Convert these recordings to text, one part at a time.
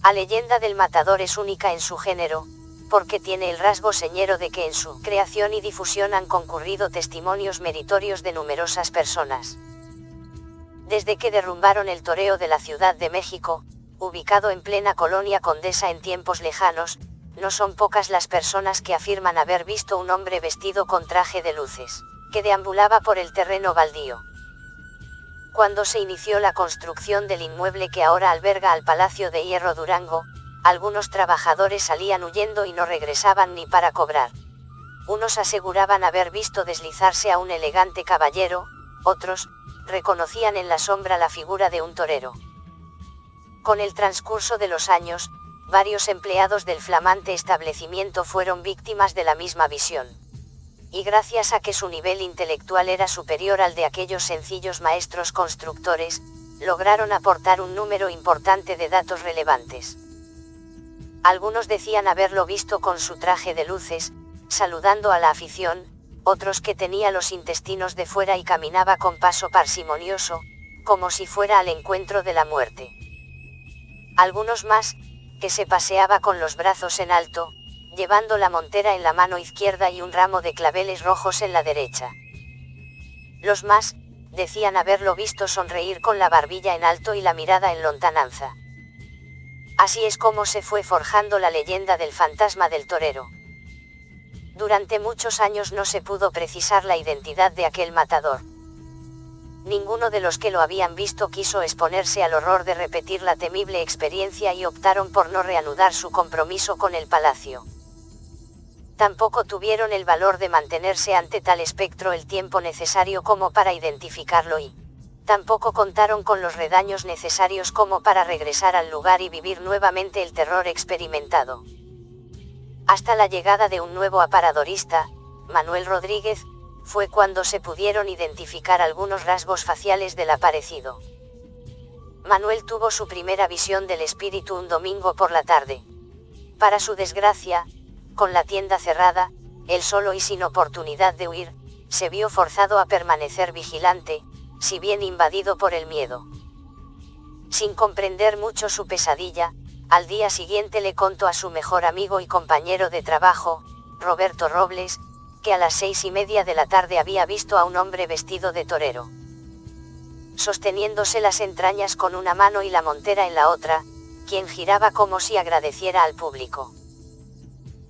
La leyenda del matador es única en su género, porque tiene el rasgo señero de que en su creación y difusión han concurrido testimonios meritorios de numerosas personas. Desde que derrumbaron el toreo de la Ciudad de México, ubicado en plena colonia Condesa en tiempos lejanos, no son pocas las personas que afirman haber visto un hombre vestido con traje de luces, que deambulaba por el terreno baldío. Cuando se inició la construcción del inmueble que ahora alberga al Palacio de Hierro Durango, algunos trabajadores salían huyendo y no regresaban ni para cobrar. Unos aseguraban haber visto deslizarse a un elegante caballero, otros reconocían en la sombra la figura de un torero. Con el transcurso de los años, varios empleados del flamante establecimiento fueron víctimas de la misma visión. Y gracias a que su nivel intelectual era superior al de aquellos sencillos maestros constructores, lograron aportar un número importante de datos relevantes. Algunos decían haberlo visto con su traje de luces, saludando a la afición, otros que tenía los intestinos de fuera y caminaba con paso parsimonioso, como si fuera al encuentro de la muerte. Algunos más, que se paseaba con los brazos en alto, llevando la montera en la mano izquierda y un ramo de claveles rojos en la derecha. Los más, decían haberlo visto sonreír con la barbilla en alto y la mirada en lontananza. Así es como se fue forjando la leyenda del fantasma del torero. Durante muchos años no se pudo precisar la identidad de aquel matador. Ninguno de los que lo habían visto quiso exponerse al horror de repetir la temible experiencia y optaron por no reanudar su compromiso con el palacio. Tampoco tuvieron el valor de mantenerse ante tal espectro el tiempo necesario como para identificarlo y tampoco contaron con los redaños necesarios como para regresar al lugar y vivir nuevamente el terror experimentado. Hasta la llegada de un nuevo aparadorista, Manuel Rodríguez, fue cuando se pudieron identificar algunos rasgos faciales del aparecido. Manuel tuvo su primera visión del espíritu un domingo por la tarde. Para su desgracia, con la tienda cerrada, él solo y sin oportunidad de huir, se vio forzado a permanecer vigilante, si bien invadido por el miedo. Sin comprender mucho su pesadilla, al día siguiente le contó a su mejor amigo y compañero de trabajo, Roberto Robles, que a las 6:30 de la tarde había visto a un hombre vestido de torero, sosteniéndose las entrañas con una mano y la montera en la otra, quien giraba como si agradeciera al público.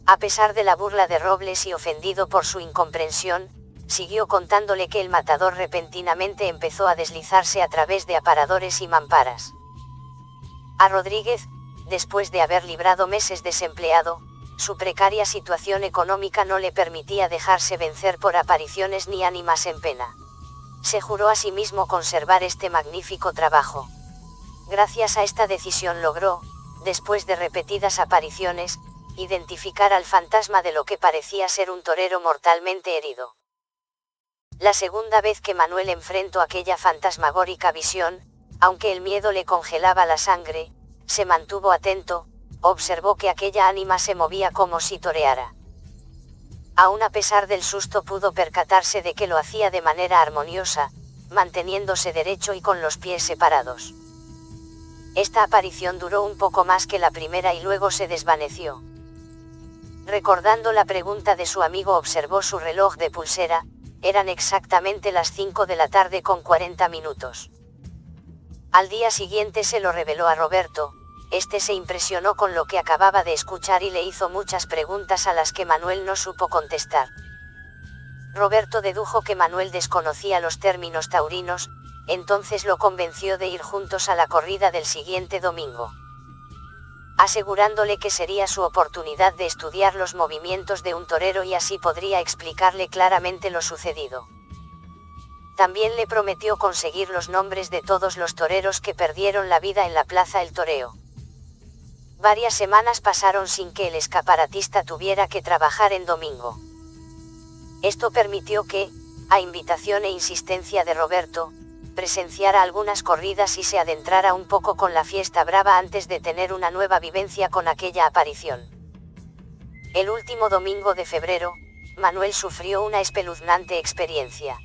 A pesar de la burla de Robles y ofendido por su incomprensión, siguió contándole que el matador repentinamente empezó a deslizarse a través de aparadores y mamparas. A Rodríguez, después de haber librado meses desempleado, su precaria situación económica no le permitía dejarse vencer por apariciones ni ánimas en pena. Se juró a sí mismo conservar este magnífico trabajo. Gracias a esta decisión logró, después de repetidas apariciones, identificar al fantasma de lo que parecía ser un torero mortalmente herido. La segunda vez que Manuel enfrentó aquella fantasmagórica visión, aunque el miedo le congelaba la sangre, se mantuvo atento, observó que aquella ánima se movía como si toreara. Aún a pesar del susto pudo percatarse de que lo hacía de manera armoniosa, manteniéndose derecho y con los pies separados. Esta aparición duró un poco más que la primera y luego se desvaneció. Recordando la pregunta de su amigo, observó su reloj de pulsera, eran exactamente las 5 de la tarde con 40 minutos. Al día siguiente se lo reveló a Roberto. Este se impresionó con lo que acababa de escuchar y le hizo muchas preguntas a las que Manuel no supo contestar. Roberto dedujo que Manuel desconocía los términos taurinos, entonces lo convenció de ir juntos a la corrida del siguiente domingo, asegurándole que sería su oportunidad de estudiar los movimientos de un torero y así podría explicarle claramente lo sucedido. También le prometió conseguir los nombres de todos los toreros que perdieron la vida en la Plaza El Toreo. Varias semanas pasaron sin que el escaparatista tuviera que trabajar en domingo. Esto permitió que, a invitación e insistencia de Roberto, presenciara algunas corridas y se adentrara un poco con la fiesta brava antes de tener una nueva vivencia con aquella aparición. El último domingo de febrero, Manuel sufrió una espeluznante experiencia.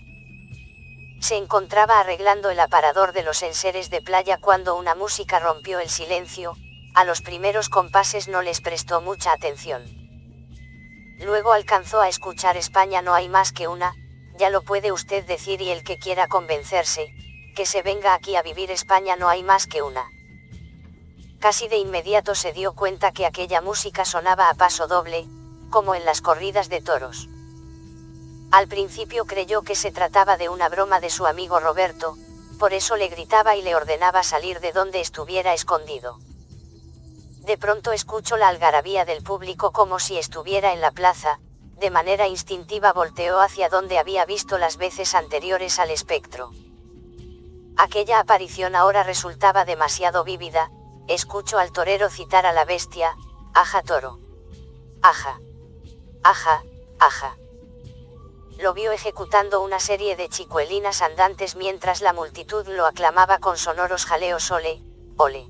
Se encontraba arreglando el aparador de los enseres de playa cuando una música rompió el silencio, A los primeros compases no les prestó mucha atención. Luego alcanzó a escuchar España no hay más que una, ya lo puede usted decir y el que quiera convencerse, que se venga aquí a vivir España no hay más que una. Casi de inmediato se dio cuenta que aquella música sonaba a paso doble, como en las corridas de toros. Al principio creyó que se trataba de una broma de su amigo Roberto, por eso le gritaba y le ordenaba salir de donde estuviera escondido. De pronto escuchó la algarabía del público como si estuviera en la plaza, de manera instintiva volteó hacia donde había visto las veces anteriores al espectro. Aquella aparición ahora resultaba demasiado vívida, escuchó al torero citar a la bestia, aja toro. Aja. Aja, aja. Lo vio ejecutando una serie de chicuelinas andantes mientras la multitud lo aclamaba con sonoros jaleos ole, ole.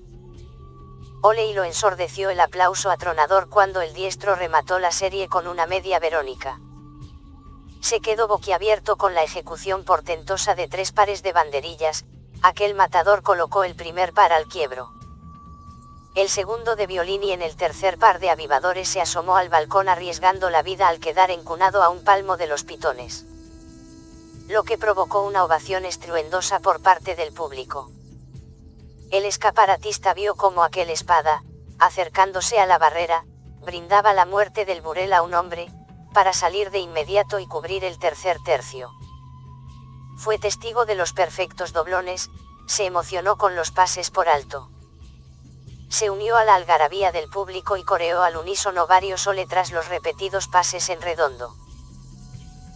Ole y lo ensordeció el aplauso atronador cuando el diestro remató la serie con una media verónica. Se quedó boquiabierto con la ejecución portentosa de 3 pares de banderillas, aquel matador colocó el primer par al quiebro. El segundo de violín y en el tercer par de avivadores se asomó al balcón arriesgando la vida al quedar encunado a un palmo de los pitones. Lo que provocó una ovación estruendosa por parte del público. El escaparatista vio cómo aquel espada, acercándose a la barrera, brindaba la muerte del burel a un hombre, para salir de inmediato y cubrir el tercer tercio. Fue testigo de los perfectos doblones, se emocionó con los pases por alto. Se unió a la algarabía del público y coreó al unísono varios ole tras los repetidos pases en redondo.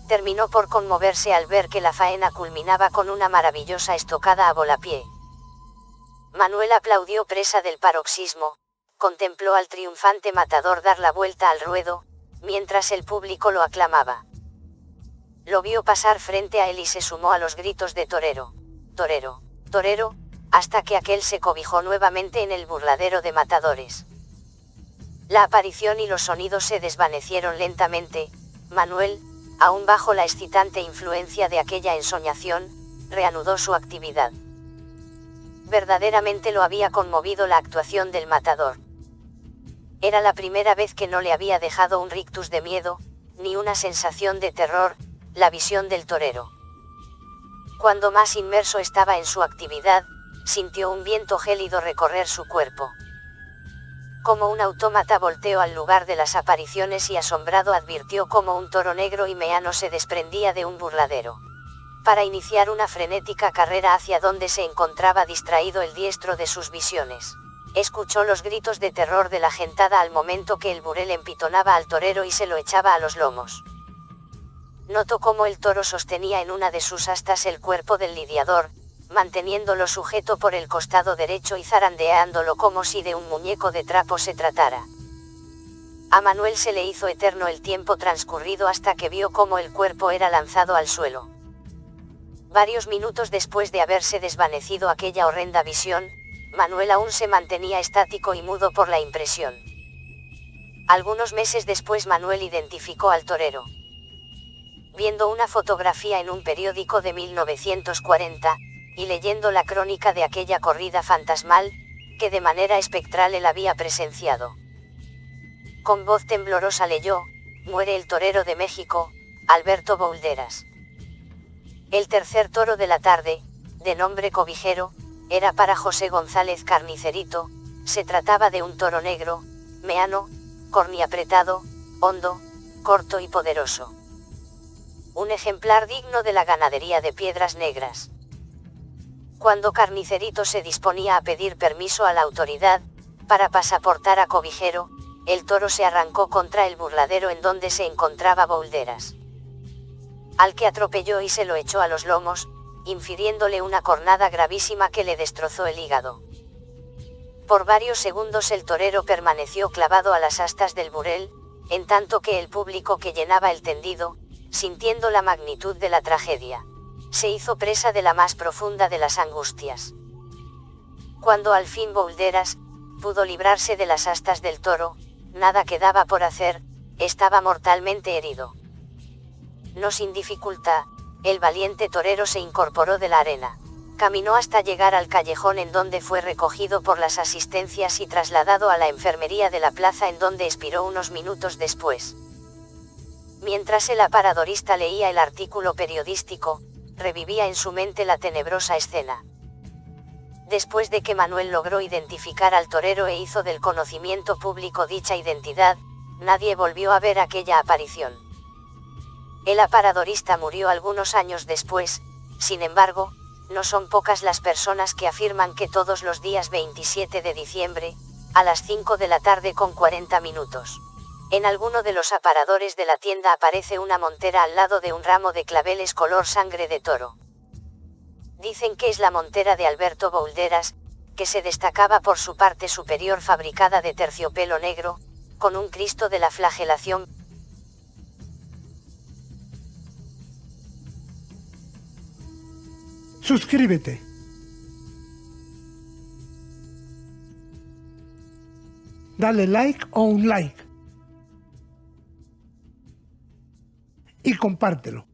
Terminó por conmoverse al ver que la faena culminaba con una maravillosa estocada a volapié. Manuel aplaudió presa del paroxismo, contempló al triunfante matador dar la vuelta al ruedo, mientras el público lo aclamaba. Lo vio pasar frente a él y se sumó a los gritos de torero, torero, torero, hasta que aquel se cobijó nuevamente en el burladero de matadores. La aparición y los sonidos se desvanecieron lentamente, Manuel, aún bajo la excitante influencia de aquella ensoñación, reanudó su actividad. Verdaderamente lo había conmovido la actuación del matador. Era la primera vez que no le había dejado un rictus de miedo, ni una sensación de terror, la visión del torero. Cuando más inmerso estaba en su actividad, sintió un viento gélido recorrer su cuerpo. Como un autómata volteó al lugar de las apariciones y asombrado advirtió cómo un toro negro y meano se desprendía de un burladero. Para iniciar una frenética carrera hacia donde se encontraba distraído el diestro de sus visiones. Escuchó los gritos de terror de la gentada al momento que el burel empitonaba al torero y se lo echaba a los lomos. Notó cómo el toro sostenía en una de sus astas el cuerpo del lidiador, manteniéndolo sujeto por el costado derecho y zarandeándolo como si de un muñeco de trapo se tratara. A Manuel se le hizo eterno el tiempo transcurrido hasta que vio cómo el cuerpo era lanzado al suelo. Varios minutos después de haberse desvanecido aquella horrenda visión, Manuel aún se mantenía estático y mudo por la impresión. Algunos meses después Manuel identificó al torero. Viendo una fotografía en un periódico de 1940, y leyendo la crónica de aquella corrida fantasmal, que de manera espectral él había presenciado. Con voz temblorosa leyó, muere el torero de México, Alberto Boulderas. El tercer toro de la tarde, de nombre Cobijero, era para José González Carnicerito, se trataba de un toro negro, meano, corniapretado, hondo, corto y poderoso. Un ejemplar digno de la ganadería de Piedras Negras. Cuando Carnicerito se disponía a pedir permiso a la autoridad, para pasaportar a Cobijero, el toro se arrancó contra el burladero en donde se encontraba Boulderas. Al que atropelló y se lo echó a los lomos, infiriéndole una cornada gravísima que le destrozó el hígado. Por varios segundos el torero permaneció clavado a las astas del burel, en tanto que el público que llenaba el tendido, sintiendo la magnitud de la tragedia, se hizo presa de la más profunda de las angustias. Cuando al fin Boulderas pudo librarse de las astas del toro, nada quedaba por hacer, estaba mortalmente herido. No sin dificultad, el valiente torero se incorporó de la arena. Caminó hasta llegar al callejón en donde fue recogido por las asistencias y trasladado a la enfermería de la plaza en donde expiró unos minutos después. Mientras el aparadorista leía el artículo periodístico, revivía en su mente la tenebrosa escena. Después de que Manuel logró identificar al torero e hizo del conocimiento público dicha identidad, nadie volvió a ver aquella aparición. El aparadorista murió algunos años después, sin embargo, no son pocas las personas que afirman que todos los días 27 de diciembre, a las 5 de la tarde con 40 minutos, en alguno de los aparadores de la tienda aparece una montera al lado de un ramo de claveles color sangre de toro. Dicen que es la montera de Alberto Boulderas, que se destacaba por su parte superior fabricada de terciopelo negro, con un Cristo de la Flagelación. Suscríbete. Dale like o un like. Y compártelo.